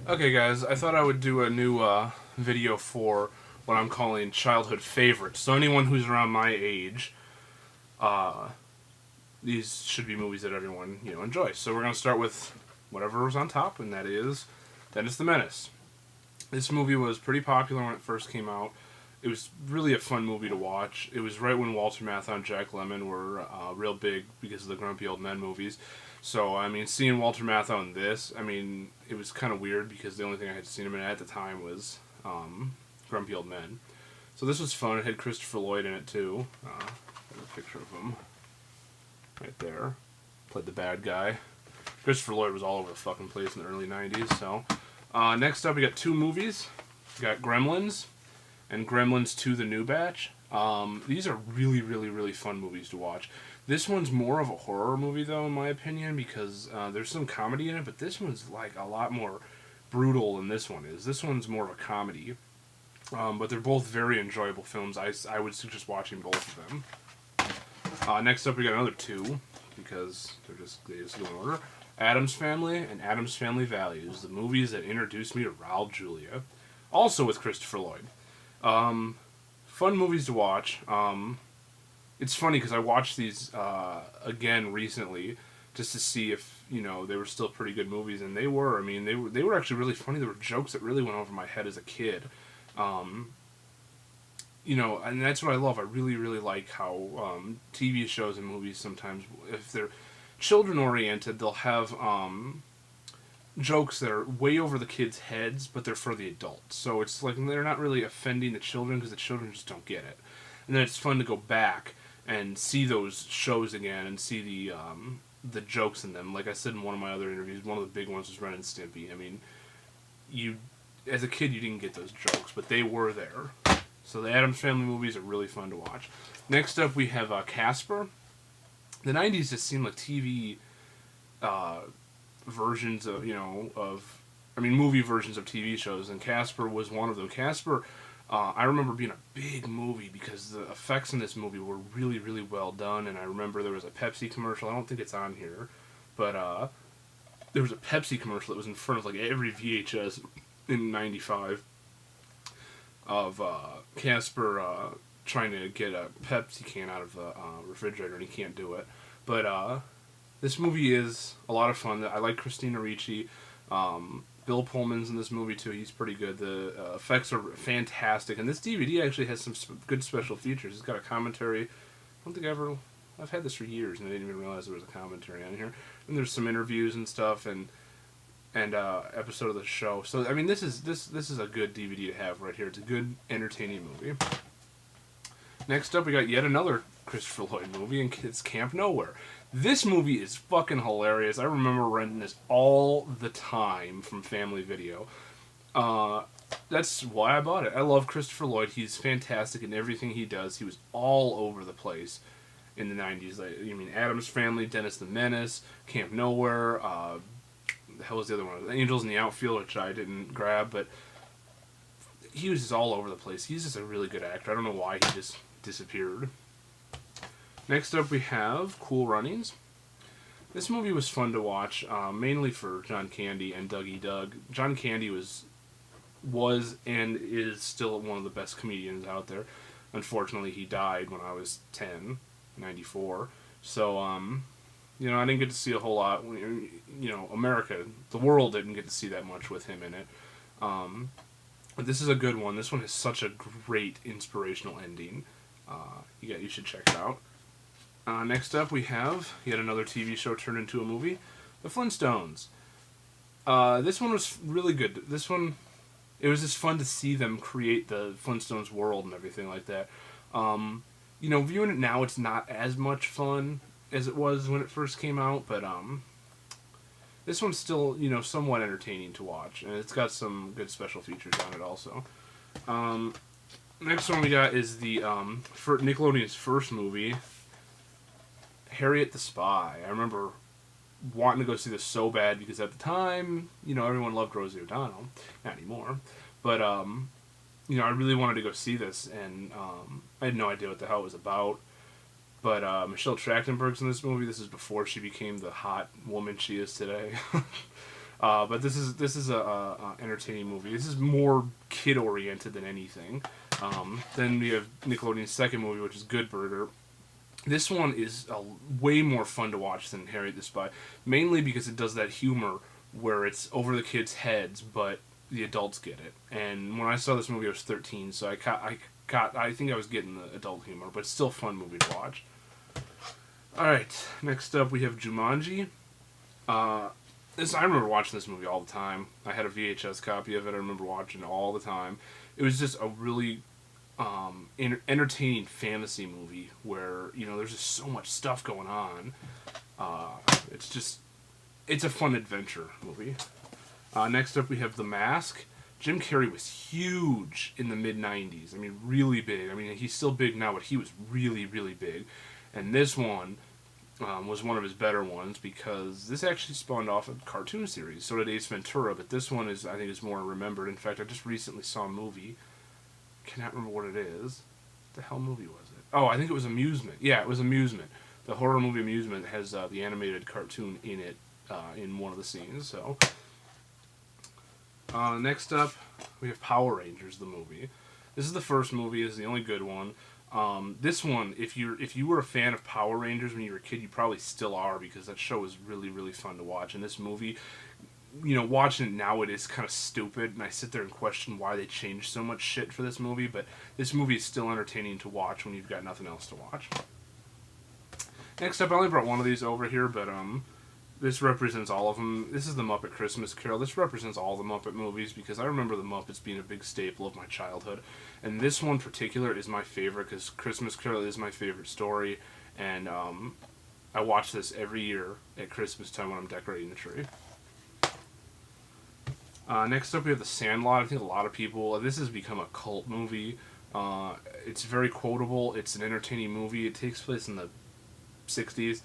Okay, guys, I thought I would do a new video for what I'm calling childhood favorites. So anyone who's around my age, uh, these should be movies that everyone enjoys. So we're gonna start with whatever was on top, and that is Dennis the Menace. This movie was pretty popular when it first came out. It was really a fun movie to watch. It was right when Walter Matthau and Jack Lemmon were real big because of the Grumpy Old Men movies. So, I mean, seeing Walter Matthau in this, I mean, it was kind of weird because the only thing I had seen him in at the time was Grumpy Old Men. So this was fun. It had Christopher Lloyd in it, too. There's a picture of him right there. Played the bad guy. Christopher Lloyd was all over the fucking place in the early 90s, so... next up, we got two movies. We got Gremlins and Gremlins 2 The New Batch. These are really, really, really fun movies to watch. This one's more of a horror movie, though, in my opinion, because there's some comedy in it, but this one's, like, a lot more brutal than this one is. This one's more of a comedy. But they're both very enjoyable films. I would suggest watching both of them. Next up, we got another two, because they just go in order. Addams Family and Addams Family Values, the movies that introduced me to Raul Julia, also with Christopher Lloyd. Fun movies to watch. It's funny because I watched these again recently just to see if they were still pretty good movies, and they were. I mean, they were actually really funny. There were jokes that really went over my head as a kid. And that's what I love. I really, really like how TV shows and movies sometimes, if they're children oriented, they'll have jokes that are way over the kids' heads, but they're for the adults. So it's like they're not really offending the children because the children just don't get it. And then it's fun to go back and see those shows again and see the jokes in them. Like I said in one of my other interviews, one of the big ones was Ren and Stimpy. I mean, as a kid you didn't get those jokes, but they were there. So the Addams Family movies are really fun to watch. Next up we have Casper. The 90s just seemed like TV versions of, movie versions of TV shows, and Casper was one of them. Casper, I remember being a big movie because the effects in this movie were really, really well done, and I remember there was a Pepsi commercial. I don't think it's on here, but there was a Pepsi commercial that was in front of like every VHS in 95 of Casper trying to get a Pepsi can out of the refrigerator, and he can't do it. But this movie is a lot of fun. I like Christina Ricci. Bill Pullman's in this movie too. He's pretty good. The effects are fantastic, and this DVD actually has some good special features. It's got a commentary. I don't think I've had this for years, and I didn't even realize there was a commentary on here. And there's some interviews and stuff, and episode of the show. So I mean, this is a good DVD to have right here. It's a good, entertaining movie. Next up, we got yet another Christopher Lloyd movie, and it's Camp Nowhere. This movie is fucking hilarious. I remember renting this all the time from Family Video. That's why I bought it. I love Christopher Lloyd. He's fantastic in everything he does. He was all over the place in the 90s. Addams Family, Dennis the Menace, Camp Nowhere, the hell was the other one? Angels in the Outfield, which I didn't grab, but he was just all over the place. He's just a really good actor. I don't know why he just disappeared. Next up we have Cool Runnings. This movie was fun to watch, mainly for John Candy and Dougie Doug. John Candy was and is still one of the best comedians out there. Unfortunately, he died when I was 10, 94. So, I didn't get to see a whole lot. America, the world didn't get to see that much with him in it. But this is a good one. This one has such a great inspirational ending. You should check it out. Next up, we have yet another TV show turned into a movie, The Flintstones. This one was really good. This one, it was just fun to see them create the Flintstones world and everything like that. Viewing it now, it's not as much fun as it was when it first came out, but this one's still, somewhat entertaining to watch, and it's got some good special features on it also. Next one we got is the for Nickelodeon's first movie, Harriet the Spy. I remember wanting to go see this so bad because at the time, everyone loved Rosie O'Donnell. Not anymore. But, I really wanted to go see this, and I had no idea what the hell it was about. But Michelle Trachtenberg's in this movie. This is before she became the hot woman she is today. But this is a entertaining movie. This is more kid oriented than anything. Then we have Nickelodeon's second movie, which is Good Burger. This one is way more fun to watch than Harriet the Spy, mainly because it does that humor where it's over the kids' heads, but the adults get it. And when I saw this movie, I was 13, so I think I was getting the adult humor, but it's still a fun movie to watch. All right, next up we have Jumanji. I remember watching this movie all the time. I had a VHS copy of it. I remember watching it all the time. It was just a really entertaining fantasy movie where there's just so much stuff going on. It's a fun adventure movie. Next up we have The Mask. Jim Carrey was huge in the mid-90s. I mean, really big. I mean, he's still big now, but he was really, really big. And this one was one of his better ones because this actually spawned off a cartoon series. So did Ace Ventura, but this one I think is more remembered. In fact, I just recently saw a movie. Cannot remember what it is. What the hell movie was it? Oh, I think it was Amusement. Yeah, it was Amusement. The horror movie Amusement has the animated cartoon in it in one of the scenes. So next up, we have Power Rangers, the movie. This is the first movie. This is the only good one. This one, if you were a fan of Power Rangers when you were a kid, you probably still are because that show was really, really fun to watch. And this movie, watching it now, it is kind of stupid, and I sit there and question why they changed so much shit for this movie, but this movie is still entertaining to watch when you've got nothing else to watch. Next up, I only brought one of these over here, but this represents all of them. This is the Muppet Christmas Carol. This represents all the Muppet movies because I remember the Muppets being a big staple of my childhood, and this one in particular is my favorite because Christmas Carol is my favorite story, and I watch this every year at Christmas time when I'm decorating the tree. Next up we have The Sandlot. I think a lot of people, this has become a cult movie. It's very quotable. It's an entertaining movie. It takes place in the 60s,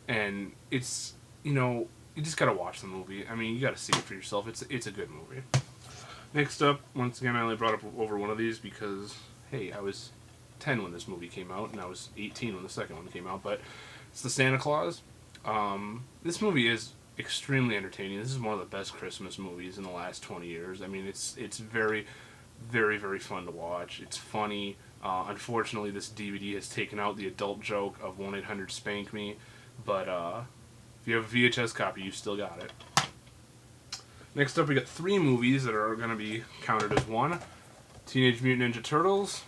and it's, you just gotta watch the movie. I mean, you gotta see it for yourself. It's a good movie. Next up, once again, I only brought up over one of these because, hey, I was 10 when this movie came out, and I was 18 when the second one came out, but it's The Santa Claus. This movie is extremely entertaining. This is one of the best Christmas movies in the last 20 years. I mean, it's very, very, very fun to watch. It's funny. Unfortunately, this DVD has taken out the adult joke of 1-800-SPANK-ME, but if you have a VHS copy, you still got it. Next up, we got 3 movies that are going to be counted as one. Teenage Mutant Ninja Turtles,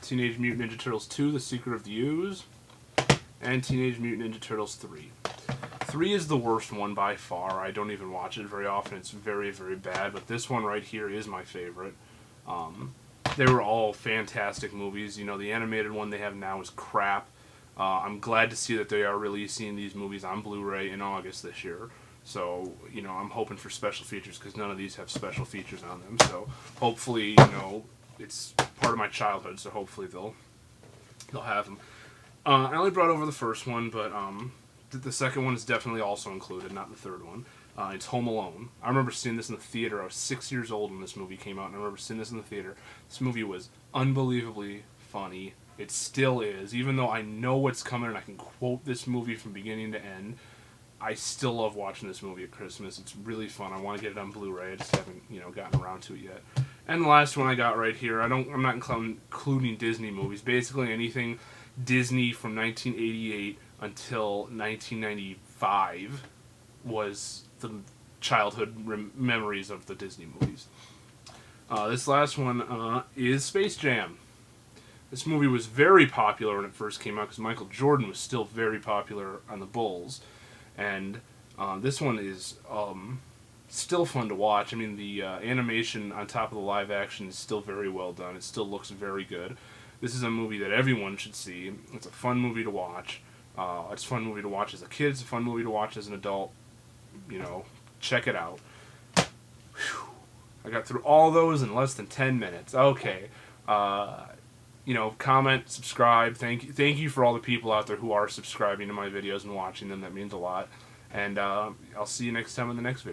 Teenage Mutant Ninja Turtles 2, The Secret of the Ooze, and Teenage Mutant Ninja Turtles 3. 3 is the worst one by far. I don't even watch it very often. It's very, very bad, but this one right here is my favorite. They were all fantastic movies. The animated one they have now is crap. I'm glad to see that they are releasing these movies on Blu-ray in August this year. So, I'm hoping for special features because none of these have special features on them. So, hopefully, it's part of my childhood, so hopefully they'll have them. I only brought over the first one, but the second one is definitely also included, not the third one. It's Home Alone. I remember seeing this in the theater. I was 6 years old when this movie came out, and I remember seeing this in the theater. This movie was unbelievably funny. It still is. Even though I know what's coming and I can quote this movie from beginning to end, I still love watching this movie at Christmas. It's really fun. I want to get it on Blu-ray. I just haven't, gotten around to it yet. And the last one I got right here, I'm not including Disney movies. Basically anything Disney from 1988 until 1995 was the childhood memories of the Disney movies. This last one is Space Jam. This movie was very popular when it first came out because Michael Jordan was still very popular on the Bulls. And this one is still fun to watch. I mean, the animation on top of the live action is still very well done. It still looks very good. This is a movie that everyone should see. It's a fun movie to watch. It's a fun movie to watch as a kid. It's a fun movie to watch as an adult. Check it out. Whew. I got through all those in less than 10 minutes. Okay. Comment, subscribe. Thank you for all the people out there who are subscribing to my videos and watching them. That means a lot. And I'll see you next time in the next video.